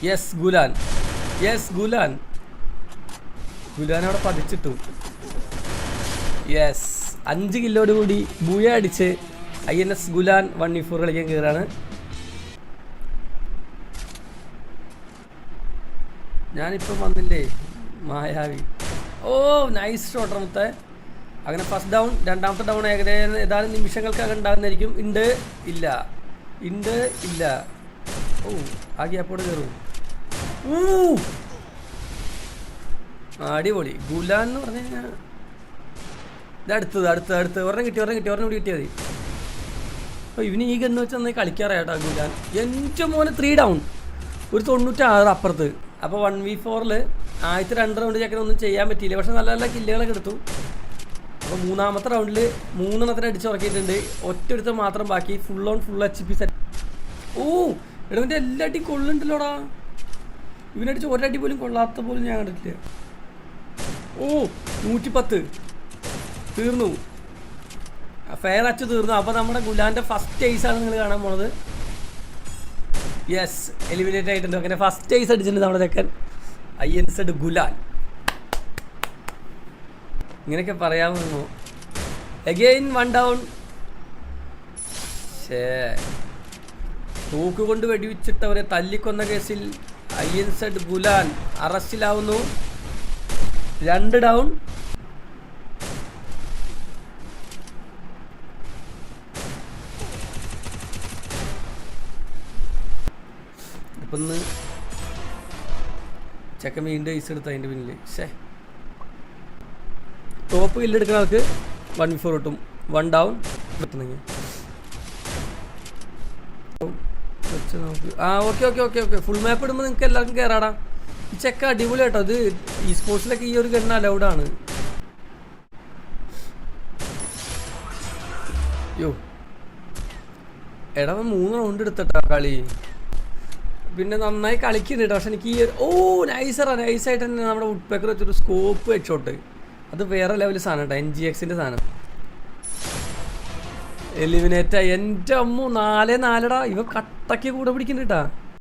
Yes gulab, yes gulab, gulab അവിടെ പതിച്ചിട്ടു. Yes 5 കില്ലോട് കൂടി Booyah അടിച്ച് INS ഗുലാൻ 1v4 കളിക്കാൻ കയറാണ്. ഞാനിപ്പം വന്നില്ലേ മായാവി. ഓ നൈസ് ഷോട്ടർ മുത്തേ. അങ്ങനെ ഫസ്റ്റ് ഡൗൺ. രണ്ടാമത്തെ ഡൗൺ ഏകദേശം ഏതാനും നിമിഷങ്ങൾക്കകം ഉണ്ടാകുന്നതായിരിക്കും. ഉണ്ട് ഇല്ല, ഉണ്ട് ഇല്ല. ഓ ആ ഗ്യാപ്പോടെ കയറും. അടിപൊളി. ഗുലാൻ എന്ന് പറഞ്ഞു കഴിഞ്ഞാൽ ഇത് അടുത്തത് ഒരെണ്ണം കിട്ടി, ഒരെണ്ണം കൂടി കിട്ടിയാൽ മതി. അപ്പോൾ ഇവന് ഈ ഗന്ന് വെച്ച് നന്നായി കളിക്കാറായിട്ടാ ഗുലാൻ. എൻ്റെ മോനെ 3 ഡൗൺ, ഒരു 96 അപ്പുറത്ത്. അപ്പോൾ 1v4 ആദ്യത്തെ 2 റൗണ്ട് ചെക്കൻ ഒന്നും ചെയ്യാൻ പറ്റിയില്ല, പക്ഷെ നല്ല നല്ല കില്ലുകളൊക്കെ എടുത്തു. അപ്പോൾ മൂന്നാമത്തെ റൗണ്ടിൽ 3 എണ്ണത്തിന് അടിച്ചുറക്കിയിട്ടുണ്ട്. ഒറ്റ മാത്രം ബാക്കി. Full HP set. ഓ ഇവൻ്റെ എല്ലാ അടിയും കൊള്ളുന്നുണ്ടല്ലോടാ. ഇവനടിച്ച് ഒരടി പോലും കൊള്ളാത്ത പോലും ഞാൻ കണ്ടിട്ടില്ല. ഓ 110 തീർന്നു. ഫെയർ അച്ച് തീർന്നു. അപ്പോൾ നമ്മുടെ ഗുലാൻ്റെ ഫസ്റ്റ് ഐസാണ് നിങ്ങൾ കാണാൻ പോണത്. യെസ് എലിമിനേറ്റ് ആയിട്ടുണ്ട്. അങ്ങനെ ഫസ്റ്റ് ഐസ് അടിച്ചിട്ടുണ്ട് നമ്മുടെ ചെക്കൻ INS ഗുലാൻ. ഇങ്ങനെയൊക്കെ പറയാമെന്നു. Again 1 down. തൂക്ക് കൊണ്ട് വെടിവെച്ചിട്ടവരെ തല്ലിക്കൊന്ന കേസിൽ INS ഗുലാൻ അറസ്റ്റിലാവുന്നു. 2 ഡൗൺ. ഇപ്പം ചെക്കൻ വീണ്ടും ഐസ് എടുത്ത് അതിൻ്റെ പിന്നിൽ. ടോപ്പ് കില്ലെടുക്കുന്ന ആൾക്ക് 1v4 കിട്ടും. 1 ഡൗൺ പറ്റുന്നെങ്കിൽ വെച്ച് നമുക്ക്. ഓക്കെ ഫുൾ മാപ്പ് ഇടുമ്പോൾ നിങ്ങൾക്ക് എല്ലാവർക്കും കയറാടാ. ഈ ചെക്ക അടിപൊളി കേട്ടോ. ഇത് ഈ സ്പോർട്സിലൊക്കെ ഈ ഒരു ഗണ്ണ് അലൗഡാണ്. യോ എടാ 3 റൗണ്ട് എടുത്തിട്ടാ കളി. പിന്നെ നന്നായി കളിക്കുന്നുണ്ട്. പക്ഷെ എനിക്ക് ഈ നൈസായിട്ട് തന്നെ നമ്മുടെ വുഡ് പേക്കർ വെച്ചൊരു സ്കോപ്പ് ഹെഡ്ഷോട്ട്, അത് വേറെ ലെവൽ സാധനം കേട്ടോ. NGXൻ്റെ സാധനം. എലിമിനേറ്റ്. എൻ്റെ അമ്മ 4-4ടാ. ഇവ കട്ടയ്ക്ക് കൂടെ പിടിക്കുന്നുണ്ട് കേട്ടാ.